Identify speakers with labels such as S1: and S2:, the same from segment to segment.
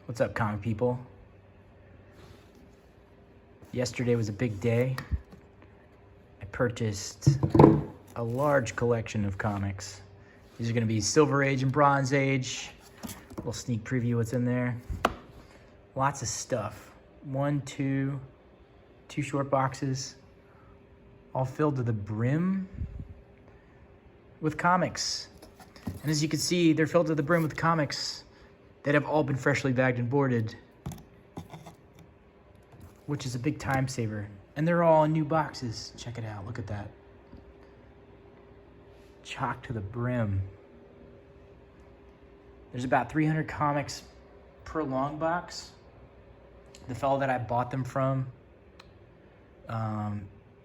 S1: What's up, comic people? Yesterday was a big day. I purchased a large collection of comics. These are going to be Silver Age and Bronze Age. A little sneak preview what's in there. Lots of stuff. Two short boxes, all filled to the brim with comics. And as you can see, they're filled to the brim with comics that have all been freshly bagged and boarded, which is a big time saver. And they're all in new boxes. Check it out, look at that. Chock to the brim. There's about 300 comics per long box. The fellow that I bought them from,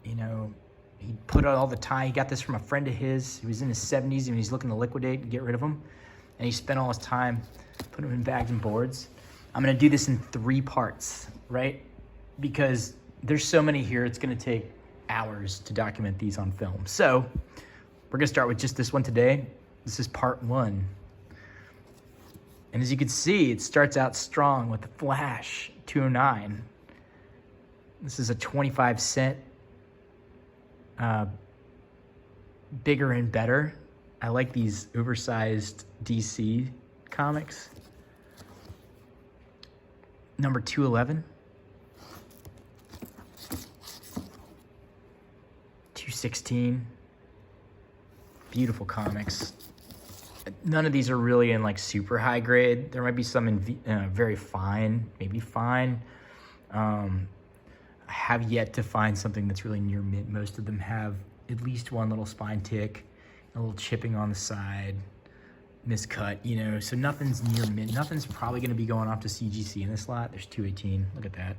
S1: he put out all the time. He got this from a friend of his. He was in his 70s and he's looking to liquidate and get rid of them. And he spent all his time putting them in bags and boards. I'm gonna do this in 3 parts, right? Because there's so many here, it's gonna take hours to document these on film. So we're gonna start with just this one today. This is part 1. And as you can see, it starts out strong with the Flash 209. This is a 25-cent, bigger and better. I like these oversized DC comics. Number 211. 216. Beautiful comics. None of these are really in like super high grade. There might be some in very fine, maybe fine. I have yet to find something that's really near mint. Most of them have at least one little spine tick, a little chipping on the side, miscut, so nothing's near mint. Nothing's probably gonna be going off to CGC in this lot. There's 218, look at that.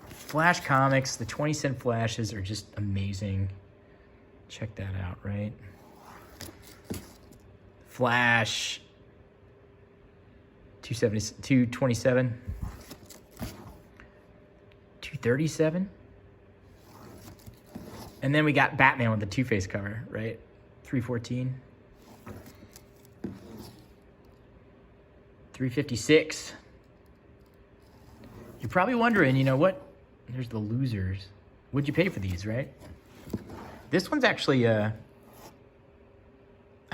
S1: Flash comics, the 20-cent flashes are just amazing. Check that out, right? Flash, 270, 227, 237. And then we got Batman with the Two-Face cover, right? 314. 356. You're probably wondering, what? There's the losers. What'd you pay for these, right? This one's actually, I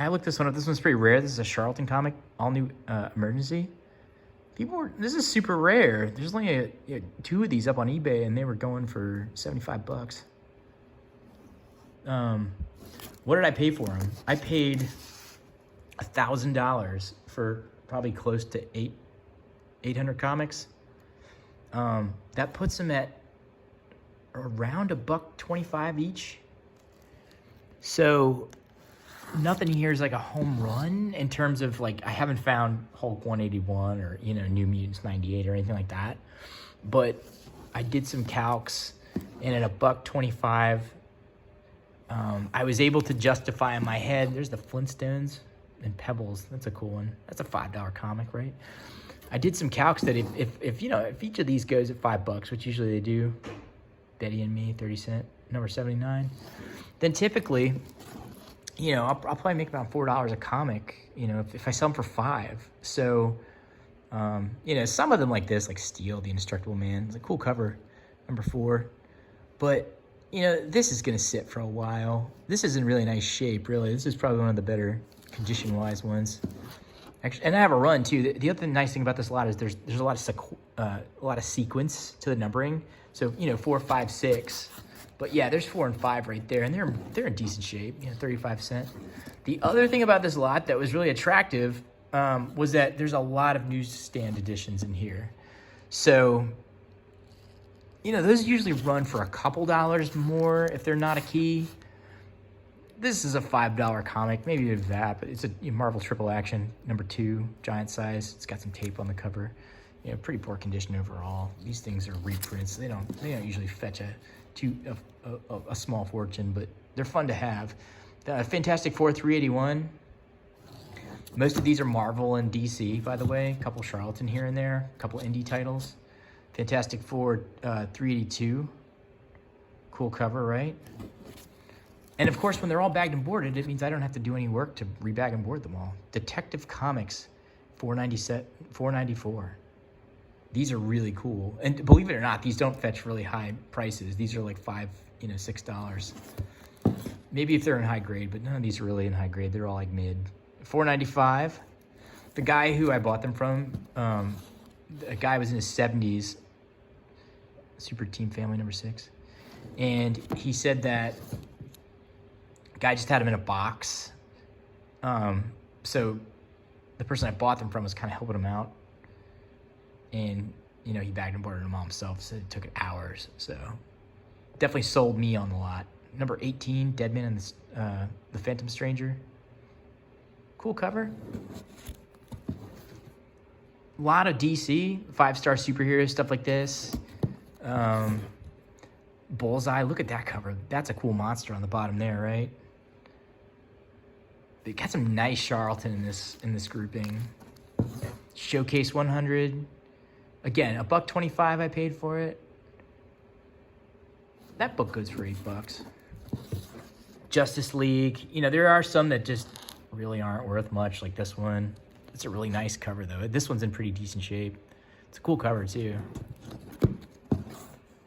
S1: looked this one up. This one's pretty rare. This is a Charlton comic, all new emergency. This is super rare. There's only 2 of these up on eBay, and they were going for $75. What did I pay for them? I paid $1,000 for probably close to 800 comics. That puts them at around $1.25 each. So nothing here is like a home run in terms of I haven't found Hulk 181 or, New Mutants 98 or anything like that. But I did some calcs, and at $1.25, I was able to justify in my head. There's the Flintstones and Pebbles. That's a cool one. That's a $5 comic, right? I did some calcs that if each of these goes at $5, which usually they do, Betty and Me, 30 cent, number 79, then typically, I'll probably make about $4 a comic, if I sell them for $5. So, some of them like this, like Steel, the Indestructible Man, it's a cool cover, number 4. But, this is going to sit for a while. This is in really nice shape, really. This is probably one of the better condition-wise ones. Actually, and I have a run, too. The other nice thing about this lot is there's a lot of sequence to the numbering. So, 4, 5, 6. But yeah, there's 4 and 5 right there, and they're in decent shape, 35 cent. The other thing about this lot that was really attractive was that there's a lot of newsstand editions in here. So, those usually run for a couple dollars more if they're not a key. This is a $5 comic, maybe even that, but it's a Marvel Triple Action, number 2, giant size. It's got some tape on the cover. Pretty poor condition overall. These things are reprints. They don't usually fetch a small fortune, but they're fun to have. Fantastic Four 381. Most of these are Marvel and DC, by the way. A couple Charlton here and there, a couple indie titles. Fantastic Four 382. Cool cover, right? And of course, when they're all bagged and boarded, it means I don't have to do any work to rebag and board them all. Detective Comics $4.97, $4.94. These are really cool. And believe it or not, these don't fetch really high prices. These are like $5, $6. Maybe if they're in high grade, but none of these are really in high grade. They're all like mid. $4.95. The guy who I bought them from, a guy was in his 70s, super team family number 6. And he said that the guy just had them in a box. So the person I bought them from was kind of helping him out. And, he bagged and boarded them all himself, so it took hours. So definitely sold me on the lot. Number 18, Deadman and the Phantom Stranger. Cool cover. A lot of DC, 5-star superheroes, stuff like this. Bullseye, look at that cover. That's a cool monster on the bottom there, right? They got some nice Charlton in this grouping. Showcase 100. Again, $1.25 I paid for it. That book goes for $8. Justice League. There are some that just really aren't worth much, like this one. It's a really nice cover, though. This one's in pretty decent shape. It's a cool cover, too.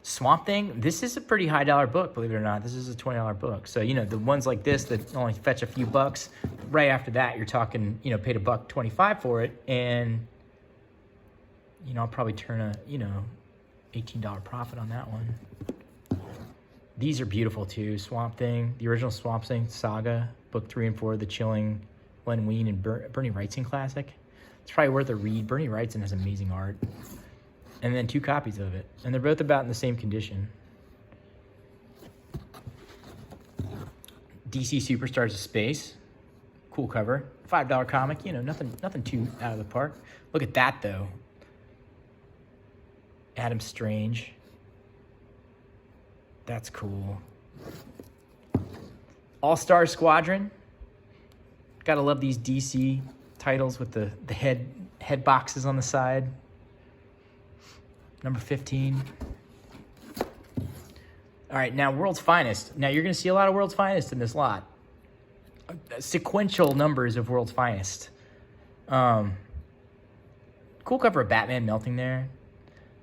S1: Swamp Thing. This is a pretty high dollar book, believe it or not. This is a $20 book. So, the ones like this that only fetch a few bucks, right after that, you're talking, paid $1.25 for it. And, I'll probably turn a, $18 profit on that one. These are beautiful, too. Swamp Thing. The original Swamp Thing saga, book 3 and 4, The Chilling, Len Wein, and Bernie Wrightson classic. It's probably worth a read. Bernie Wrightson has amazing art. And then 2 copies of it. And they're both about in the same condition. DC Superstars of Space. Cool cover. $5 comic. Nothing too out of the park. Look at that, though. Adam Strange. That's cool. All-Star Squadron. Gotta love these DC titles with the head boxes on the side. Number 15. All right, now World's Finest. Now you're gonna see a lot of World's Finest in this lot. Sequential numbers of World's Finest. Cool cover of Batman melting there.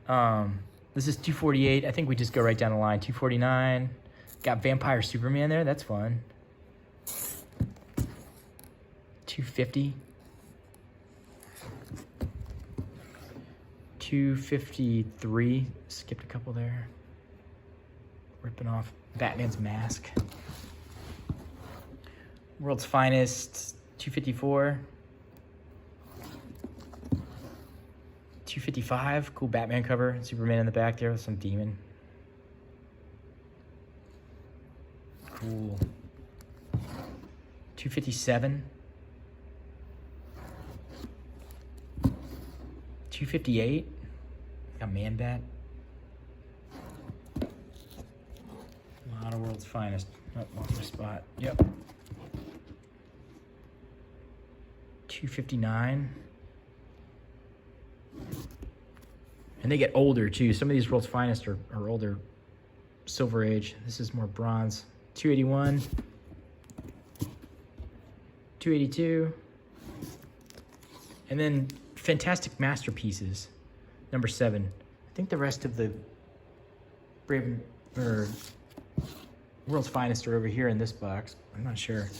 S1: This is 248. I think we just go right down the line. 249. Got Vampire Superman there. That's fun. 250. 253. Skipped a couple there. Ripping off Batman's mask. World's Finest. 254. 255, cool Batman cover. Superman in the back there with some demon. Cool. 257. 258. Got Man Bat. A lot of World's Finest. Oh, lost my spot. Yep. 259. And they get older, too. Some of these World's Finest are older. Silver Age. This is more bronze. 281. 282. And then Fantastic Masterpieces. Number 7. I think the rest of the World's Finest are over here in this box. I'm not sure.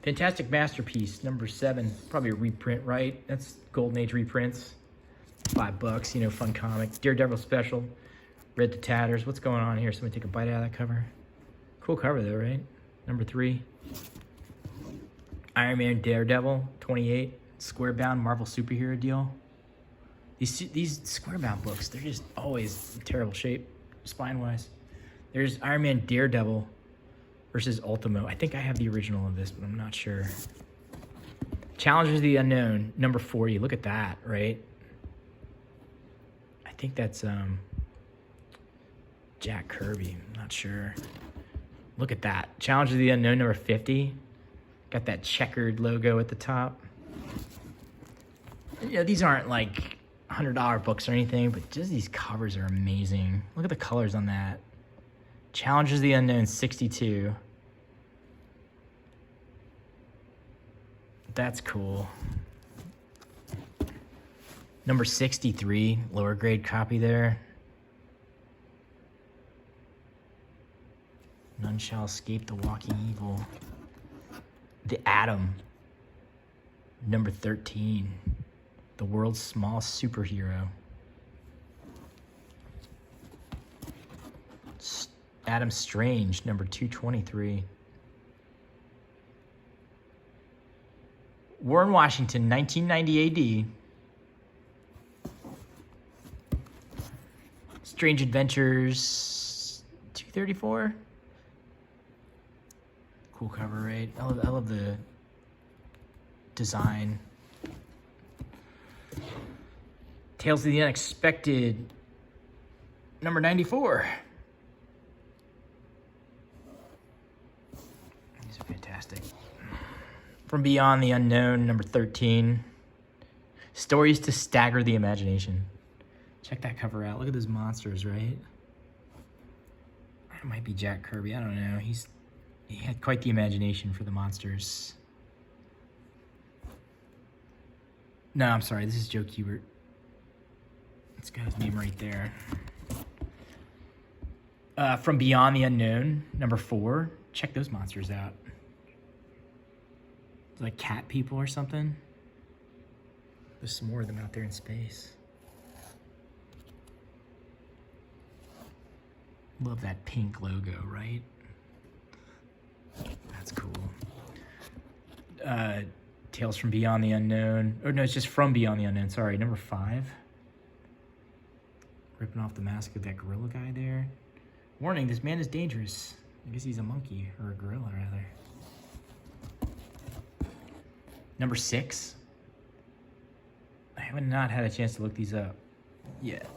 S1: Fantastic Masterpiece. Number 7. Probably a reprint, right? That's Golden Age reprints. $5, fun comic. Daredevil special. Red to Tatters. What's going on here? Somebody take a bite out of that cover. Cool cover though, right? Number 3. Iron Man Daredevil, 28. Square bound Marvel superhero deal. These square bound books, they're just always in terrible shape, spine wise. There's Iron Man Daredevil versus Ultimo. I think I have the original of this, but I'm not sure. Challengers of the Unknown, number 40. Look at that, right? I think that's Jack Kirby. I'm not sure. Look at that. Challenge of the Unknown, number 50. Got that checkered logo at the top. These aren't like $100 books or anything, but just these covers are amazing. Look at the colors on that. Challengers of the Unknown, 62. That's cool. Number 63, lower grade copy there. None shall escape the walking evil. The Atom. Number 13, the world's smallest superhero. Adam Strange, number 223. Warren Washington, 1990 AD. Strange Adventures, 234. Cool cover, right? I love the design. Tales of the Unexpected, number 94. These are fantastic. From Beyond the Unknown, number 13. Stories to stagger the imagination. Check that cover out. Look at those monsters, right? It might be Jack Kirby. I don't know. He had quite the imagination for the monsters. No, I'm sorry. This is Joe Kubert. It's got his name right there. From Beyond the Unknown, number 4. Check those monsters out. It's like cat people or something. There's some more of them out there in space. Love that pink logo, right? That's cool. Tales from Beyond the Unknown. Or no, it's just From Beyond the Unknown. Sorry, number 5. Ripping off the mask of that gorilla guy there. Warning, this man is dangerous. I guess he's a monkey, or a gorilla, rather. Number 6. I have not had a chance to look these up yet.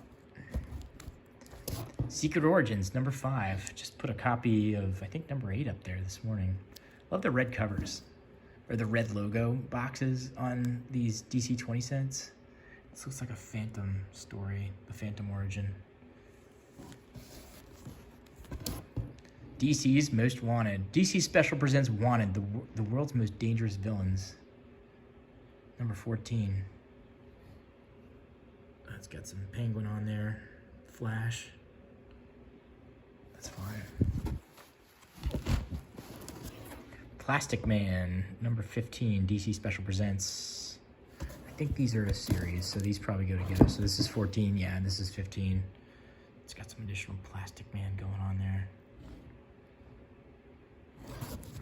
S1: Secret Origins, number 5. Just put a copy of, I think, number 8 up there this morning. Love the red covers, or the red logo boxes on these DC 20 cents. This looks like a Phantom story, the Phantom origin. DC's Most Wanted. DC Special presents Wanted, the world's most dangerous villains. Number 14. It's got some Penguin on there. Flash. That's fine. Plastic Man, number 15, DC Special Presents. I think these are a series, so these probably go together. So this is 14, yeah, and this is 15. It's got some additional Plastic Man going on there.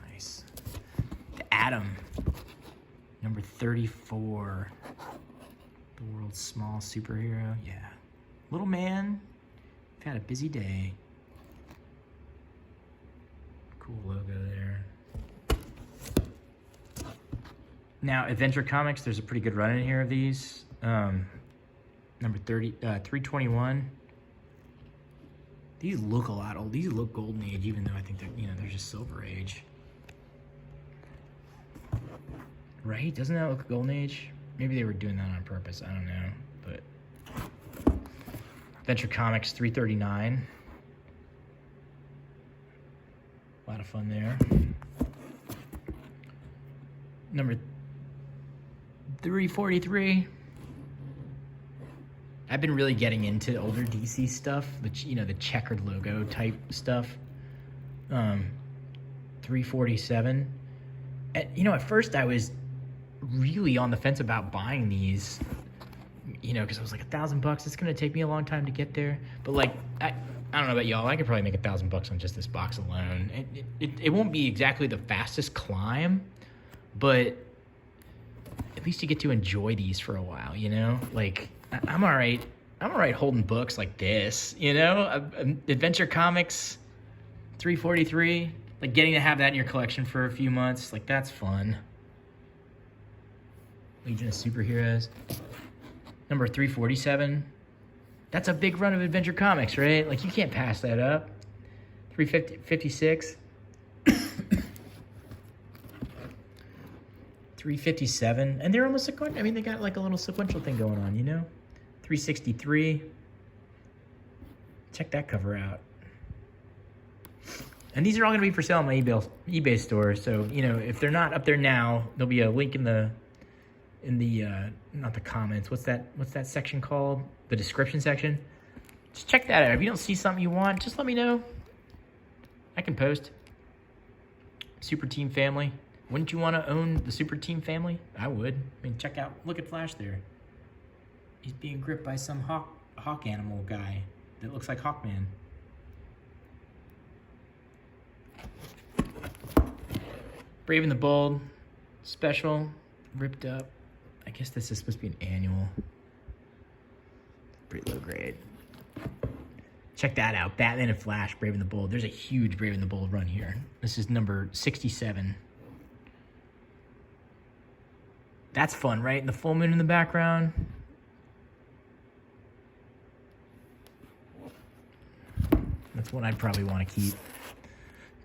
S1: Nice. The Atom, number 34. The world's small superhero, yeah. Little man, I've had a busy day. Cool logo there. Now, Adventure Comics, there's a pretty good run in here of these. Number 321. These look a lot old. These look Golden Age, even though I think they're just Silver Age. Right? Doesn't that look Golden Age? Maybe they were doing that on purpose. I don't know. But Adventure Comics 339. A lot of fun there. Number 343. I've been really getting into older DC stuff, the checkered logo type stuff. 347. And, at first I was really on the fence about buying these, because I was like, $1,000. It's gonna take me a long time to get there. But I don't know about y'all. I could probably make $1,000 on just this box alone. It won't be exactly the fastest climb, but at least you get to enjoy these for a while. I'm all right. I'm all right holding books like this. Adventure Comics 343. Getting to have that in your collection for a few months, that's fun. Legion of Superheroes. Number 347. That's a big run of Adventure Comics, right? You can't pass that up. 356. 357. And they're almost sequential. They got a little sequential thing going on, 363. Check that cover out. And these are all going to be for sale on my eBay store. So, if they're not up there now, there'll be a link in the in the not the comments. What's that section called? The description section. Just check that out. If you don't see something you want, just let me know. I can post. Super Team family. Wouldn't you want to own the Super Team family? I would. I mean, check out. Look at Flash there. He's being gripped by some hawk animal guy that looks like Hawkman. Brave and the Bold special, ripped up. I guess this is supposed to be an annual. Pretty low grade. Check that out. Batman and Flash, Brave and the Bold. There's a huge Brave and the Bold run here. This is number 67. That's fun, right? And the full moon in the background. That's one I'd probably want to keep.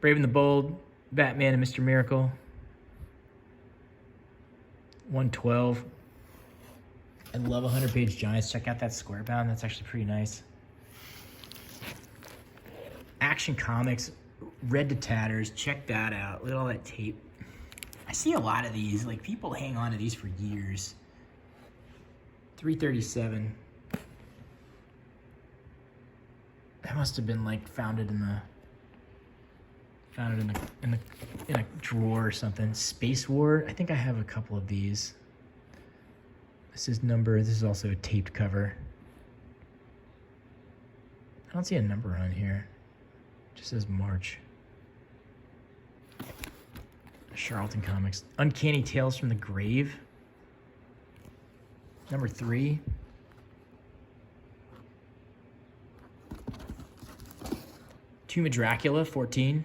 S1: Brave and the Bold, Batman and Mr. Miracle. 112. I love 100-page giants. Check out that square bound. That's actually pretty nice. Action Comics, Red to Tatters. Check that out. Look at all that tape. I see a lot of these. Like, people hang on to these for years. 337. That must have been like founded in a drawer or something. Space War. I think I have a couple of these. This is also a taped cover. I don't see a number on here. It just says March. Charlton Comics. Uncanny Tales from the Grave. Number 3. Tomb of Dracula, 14.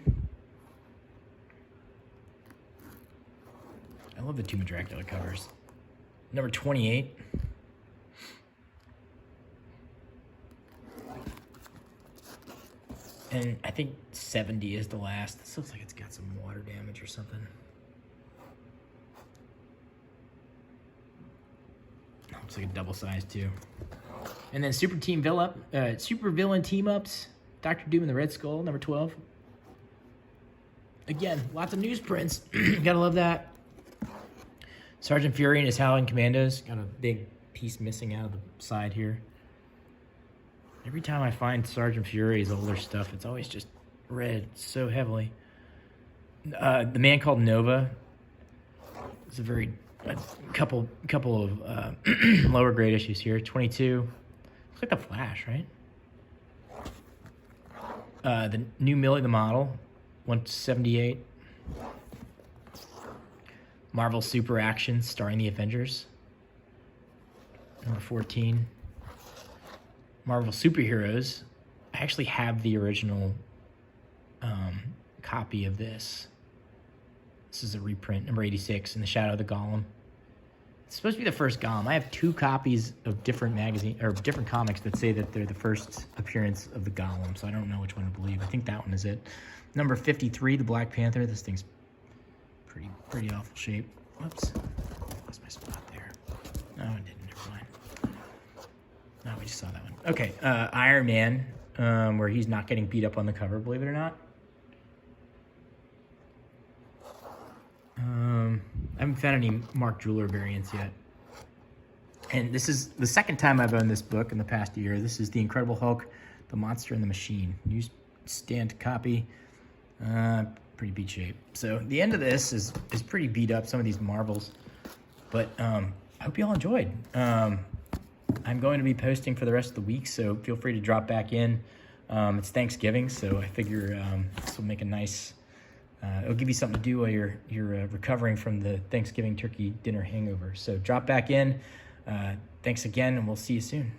S1: I love the Tomb of Dracula covers. Number 28. And I think 70 is the last. This looks like it's got some water damage or something. Looks like a double size too. And then Super Villain Team Ups. Dr. Doom and the Red Skull, number 12. Again, lots of newsprints. Gotta love that. Sergeant Fury and his Howling Commandos. Got a big piece missing out of the side here. Every time I find Sergeant Fury's older stuff, it's always just read so heavily. The Man Called Nova. It's a couple of lower grade issues here. 22. Looks like the Flash, right? The new Millie the Model, 178. Marvel Super Action starring the Avengers, number 14. Marvel Superheroes. I actually have the original copy of this. This is a reprint, number 86, In the Shadow of the Golem. It's supposed to be the first Golem. I have 2 copies of different different comics that say that they're the first appearance of the Golem, so I don't know which one to believe. I think that one is it. Number 53, the Black Panther. This thing's pretty awful shape. Whoops. Lost my spot there. No, I didn't. Never mind. No, we just saw that one. Okay, Iron Man, where he's not getting beat up on the cover, believe it or not. I haven't found any Mark Jeweler variants yet. And this is the second time I've owned this book in the past year. This is The Incredible Hulk, The Monster and the Machine. Newsstand copy. Pretty beat shape. So the end of this is pretty beat up, some of these Marvels. But I hope you all enjoyed. I'm going to be posting for the rest of the week, so feel free to drop back in. It's Thanksgiving, so I figure this will make a nice... it'll give you something to do while you're recovering from the Thanksgiving turkey dinner hangover. So drop back in. Thanks again, and we'll see you soon.